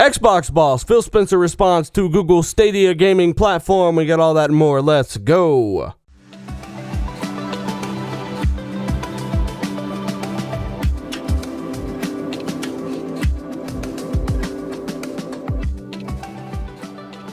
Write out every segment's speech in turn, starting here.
Xbox boss Phil Spencer responds to Google's Stadia gaming platform. We got all that and more. Let's go.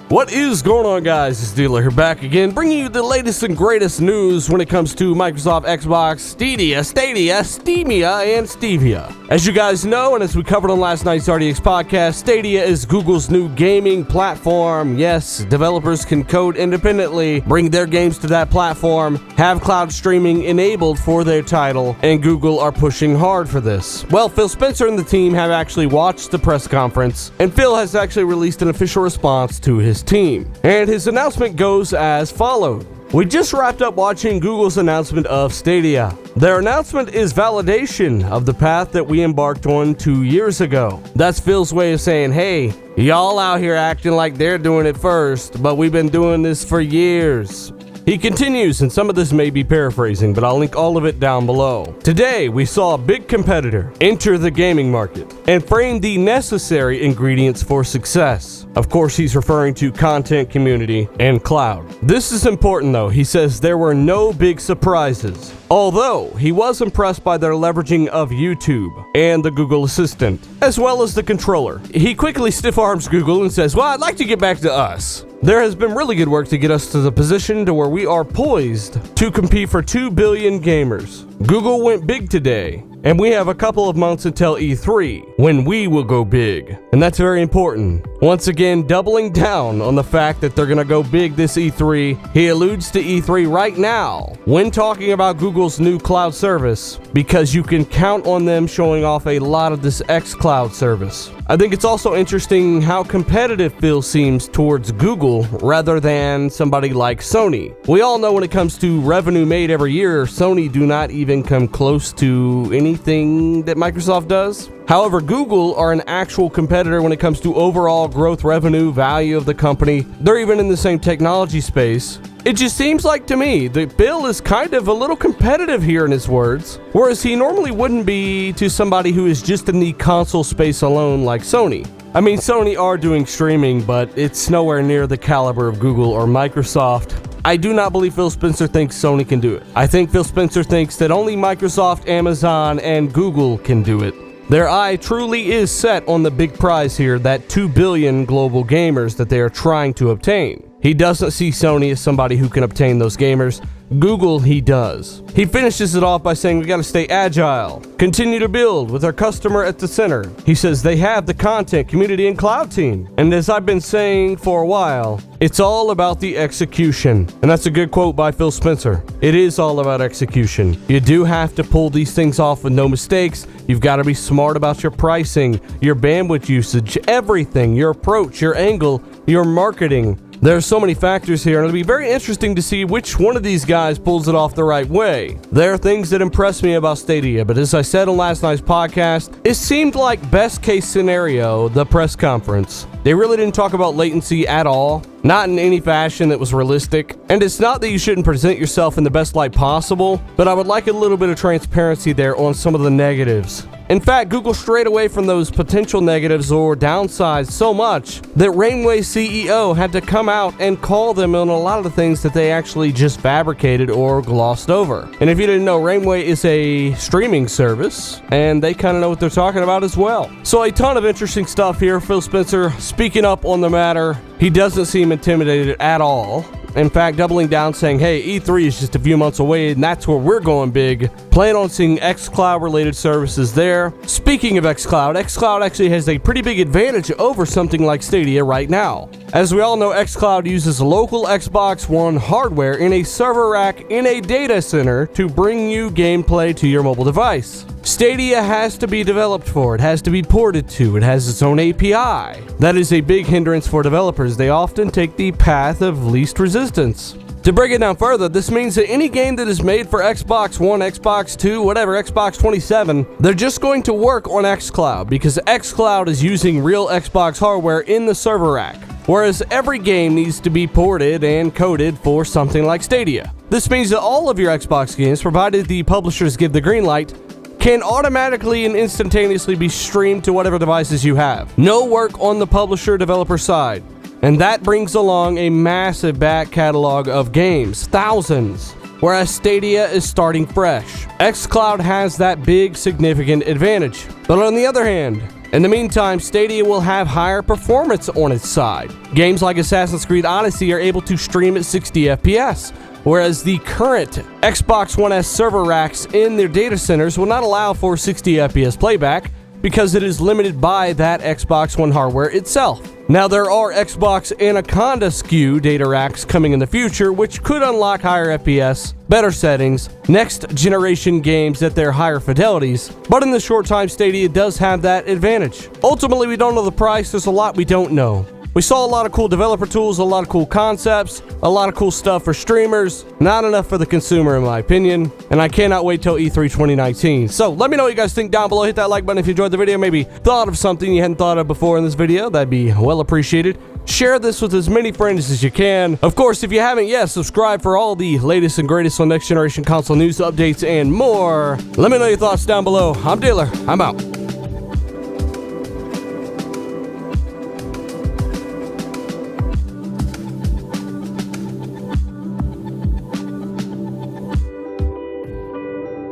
What is going on, guys? It's Dealer here, back again, bringing you the latest and greatest news when it comes to Microsoft Xbox, Stadia, Steamia, and Stevia. As you guys know, and as we covered on last night's RDX podcast, Stadia is Google's new gaming platform. Yes, developers can code independently, bring their games to that platform, have cloud streaming enabled for their title, and Google are pushing hard for this. Well, Phil Spencer and the team have actually watched the press conference, and Phil has actually released an official response to his team. And his announcement goes as followed. We just wrapped up watching Google's announcement of Stadia. Their announcement is validation of the path that we embarked on 2 years ago. That's Phil's way of saying, hey, y'all out here acting like they're doing it first, but we've been doing this for years. He continues, and some of this may be paraphrasing, but I'll link all of it down below. Today, we saw a big competitor enter the gaming market and frame the necessary ingredients for success. Of course, he's referring to content, community, and cloud. This is important though. He says there were no big surprises, although he was impressed by their leveraging of YouTube and the Google Assistant, as well as the controller. He quickly stiff arms Google and says, well, I'd like to get back to us. There has been really good work to get us to the position to where we are poised to compete for 2 billion gamers. Google went big today, and we have a couple of months until E3, when we will go big. And that's very important. Once again, doubling down on the fact that they're gonna go big this E3. He alludes to E3 right now when talking about Google's new cloud service, because you can count on them showing off a lot of this Xcloud service. I think it's also interesting how competitive Phil seems towards Google rather than somebody like Sony. We all know when it comes to revenue made every year, Sony do not even come close to anything that Microsoft does. However, Google are an actual competitor when it comes to overall growth, revenue, value of the company. They're even in the same technology space. It just seems like to me that Bill is kind of a little competitive here in his words, whereas he normally wouldn't be to somebody who is just in the console space alone like Sony. I mean, Sony are doing streaming, but it's nowhere near the caliber of Google or Microsoft. I do not believe Phil Spencer thinks Sony can do it. I think Phil Spencer thinks that only Microsoft, Amazon, and Google can do it. Their eye truly is set on the big prize here, that 2 billion global gamers that they are trying to obtain. He doesn't see Sony as somebody who can obtain those gamers. Google, he does. He finishes it off by saying we gotta stay agile, continue to build with our customer at the center. He says they have the content, community, and cloud team. And as I've been saying for a while, it's all about the execution. And that's a good quote by Phil Spencer. It is all about execution. You do have to pull these things off with no mistakes. You've got to be smart about your pricing, your bandwidth usage, everything, your approach, your angle, your marketing. There are so many factors here, and it'll be very interesting to see which one of these guys pulls it off the right way. There are things that impress me about Stadia, but as I said on last night's podcast, it seemed like best case scenario, the press conference. They really didn't talk about latency at all, not in any fashion that was realistic. And it's not that you shouldn't present yourself in the best light possible, but I would like a little bit of transparency there on some of the negatives. In fact, Google strayed away from those potential negatives or downsides so much that Rainway's CEO had to come out and call them on a lot of the things that they actually just fabricated or glossed over. And if you didn't know, Rainway is a streaming service, and they kind of know what they're talking about as well. So a ton of interesting stuff here. Phil Spencer speaking up on the matter. He doesn't seem intimidated at all. In fact, doubling down saying, hey, E3 is just a few months away and that's where we're going big. Plan on seeing Xcloud related services there. Speaking of Xcloud, Xcloud actually has a pretty big advantage over something like Stadia right now. As we all know, Xcloud uses local Xbox One hardware in a server rack in a data center to bring you gameplay to your mobile device. Stadia has to be developed for, it has to be ported to, it has its own API. That is a big hindrance for developers. They often take the path of least resistance. To break it down further, this means that any game that is made for Xbox One, Xbox 2, whatever, Xbox 27, they're just going to work on Xcloud because Xcloud is using real Xbox hardware in the server rack. Whereas every game needs to be ported and coded for something like Stadia. This means that all of your Xbox games, provided the publishers give the green light, can automatically and instantaneously be streamed to whatever devices you have. No work on the publisher developer side. And that brings along a massive back catalog of games, thousands. Whereas Stadia is starting fresh. Xcloud has that big significant advantage. But on the other hand, in the meantime, Stadia will have higher performance on its side. Games like Assassin's Creed Odyssey are able to stream at 60 FPS, whereas the current Xbox One S server racks in their data centers will not allow for 60 FPS playback because it is limited by that Xbox One hardware itself. Now, there are Xbox Anaconda SKU data racks coming in the future, which could unlock higher FPS, better settings, next generation games at their higher fidelities, but in the short time, Stadia does have that advantage. Ultimately, we don't know the price, there's a lot we don't know. We saw a lot of cool developer tools, a lot of cool concepts, a lot of cool stuff for streamers, not enough for the consumer in my opinion, and I cannot wait till E3 2019. So let me know what you guys think down below. Hit that like button if you enjoyed the video, maybe thought of something you hadn't thought of before in this video. That'd be well appreciated. Share this with as many friends as you can. Of course, if you haven't yet, subscribe for all the latest and greatest on next generation console news, updates, and more. Let me know your thoughts down below. I'm Dealer. I'm out.